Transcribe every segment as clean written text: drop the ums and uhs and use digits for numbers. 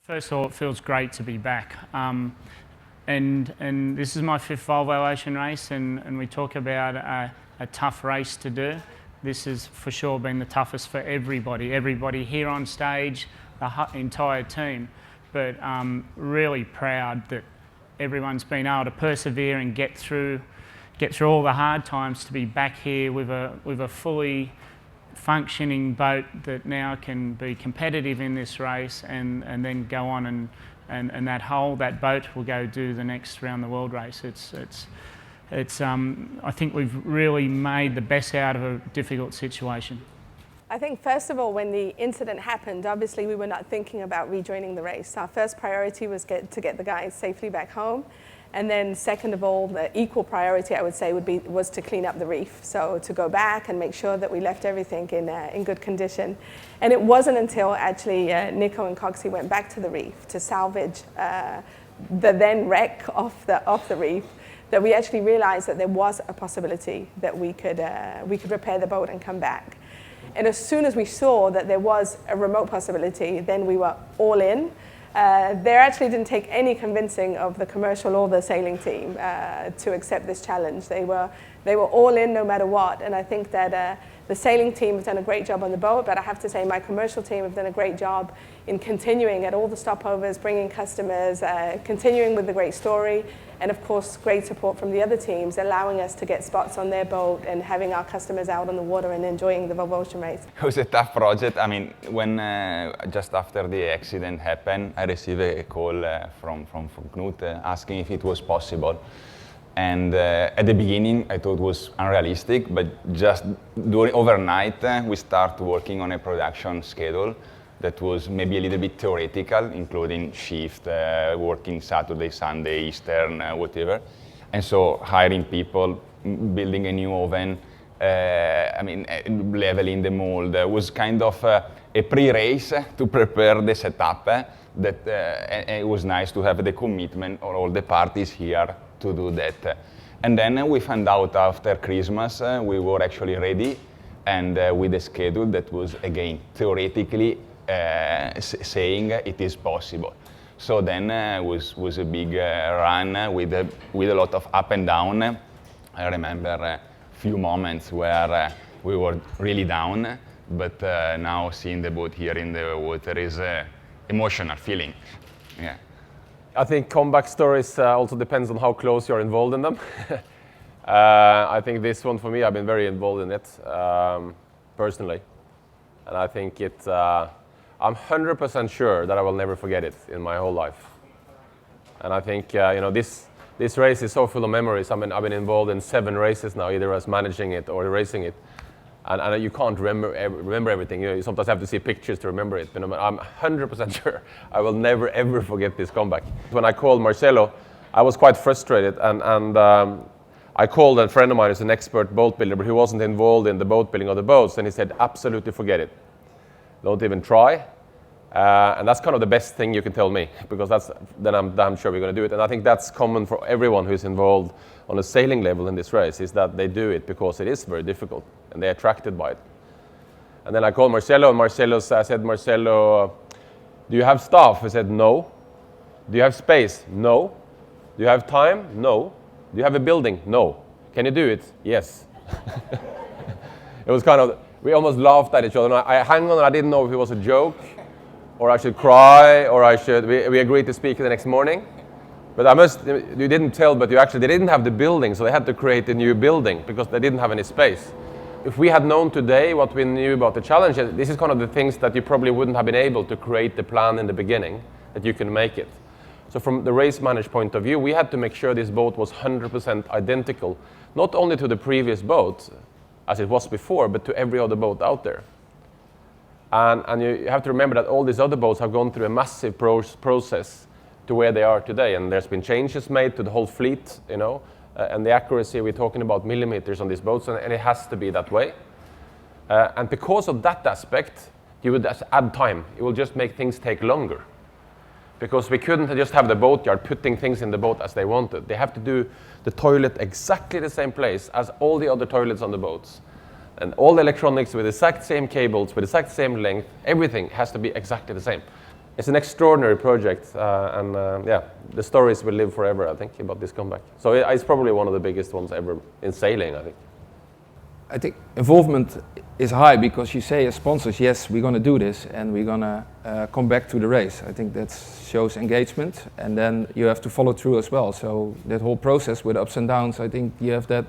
First of all, it feels great to be back. And this is my 5th Volvo Ocean race, and we talk about a tough race to do. This has for sure been the toughest for everybody here on stage, the entire team. But really proud that everyone's been able to persevere and get through all the hard times to be back here with a fully functioning boat that now can be competitive in this race and then go on and that boat will go do the next round the world race. I think we've really made the best out of a difficult situation. I think first of all, when the incident happened, obviously we were not thinking about rejoining the race. Our first priority was to get the guys safely back home. And then second of all, the equal priority I would say was to clean up the reef. So to go back and make sure that we left everything in good condition. And it wasn't until actually Nico and Coxie went back to the reef to salvage the then wreck off the reef that we actually realized that there was a possibility that we could repair the boat and come back. And as soon as we saw that there was a remote possibility, then we were all in. There actually didn't take any convincing of the commercial or the sailing team to accept this challenge. They were all in no matter what, and I think that the sailing team has done a great job on the boat, but I have to say my commercial team have done a great job in continuing at all the stopovers, bringing customers, continuing with the great story, and of course great support from the other teams, allowing us to get spots on their boat and having our customers out on the water and enjoying the Volvo Ocean race. It was a tough project. I mean, when just after the accident happened, I received a call from Knut asking if it was possible. And at the beginning, I thought it was unrealistic, but just overnight, we start working on a production schedule that was maybe a little bit theoretical, including shift, working Saturday, Sunday, Eastern, whatever. And so hiring people, building a new oven, leveling the mold was kind of a pre-race to prepare the setup. It was nice to have the commitment of all the parties here to do that. And then we found out after Christmas we were actually ready and with a schedule that was again theoretically saying it is possible. So then was a big run with a lot of up and down. I remember a few moments where we were really down, but now seeing the boat here in the water is emotional feeling. Yeah. I think comeback stories also depends on how close you're involved in them. I think this one for me, I've been very involved in it personally, and I think I'm 100% sure that I will never forget it in my whole life. And I think this race is so full of memories. I mean, I've been involved in 7 races now, either as managing it or racing it. And you can't remember everything. You sometimes have to see pictures to remember it. But I'm 100% sure I will never ever forget this comeback. When I called Marcello, I was quite frustrated, and I called a friend of mine who's an expert boat builder, but he wasn't involved in the boat building of the boats, and he said, absolutely forget it. Don't even try. And that's kind of the best thing you can tell me, because then I'm damn sure we're going to do it. And I think that's common for everyone who's involved on a sailing level in this race, is that they do it because it is very difficult and they're attracted by it. And then I called Marcello, and I said, Marcello, do you have staff? He said, no. Do you have space? No. Do you have time? No. Do you have a building? No. Can you do it? Yes. It was kind of, we almost laughed at each other. And I hang on, and I didn't know if it was a joke, or I should cry, or we agreed to speak the next morning. But you didn't tell, but they didn't have the building, so they had to create a new building because they didn't have any space. If we had known today what we knew about the challenge, this is kind of the things that you probably wouldn't have been able to create the plan in the beginning, that you can make it. So from the race manager point of view, we had to make sure this boat was 100% identical, not only to the previous boat, as it was before, but to every other boat out there. And you have to remember that all these other boats have gone through a massive process to where they are today, and there's been changes made to the whole fleet, and the accuracy, we're talking about millimeters on these boats, and it has to be that way. And because of that aspect, you would just add time. It will just make things take longer, because we couldn't just have the boatyard putting things in the boat as they wanted. They have to do the toilet exactly the same place as all the other toilets on the boats. And all the electronics with the exact same cables, with the exact same length, everything has to be exactly the same. it's an extraordinary project, and yeah, the stories will live forever, I think, about this comeback. So it's probably one of the biggest ones ever in sailing, I think. I think involvement is high because you say as sponsors, yes, we're going to do this and we're going to come back to the race. I think that shows engagement, and then you have to follow through as well. So that whole process with ups and downs, I think you have that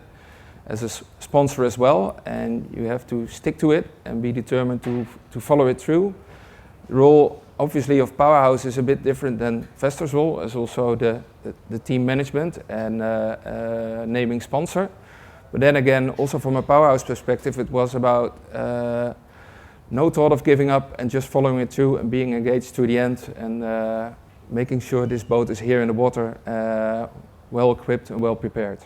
as a sponsor as well, and you have to stick to it and be determined to follow it through. The role, obviously, of Powerhouse is a bit different than Vestas' role, as also the team management and naming sponsor. But then again, also from a Powerhouse perspective, it was about no thought of giving up and just following it through and being engaged to the end and making sure this boat is here in the water, well equipped and well prepared.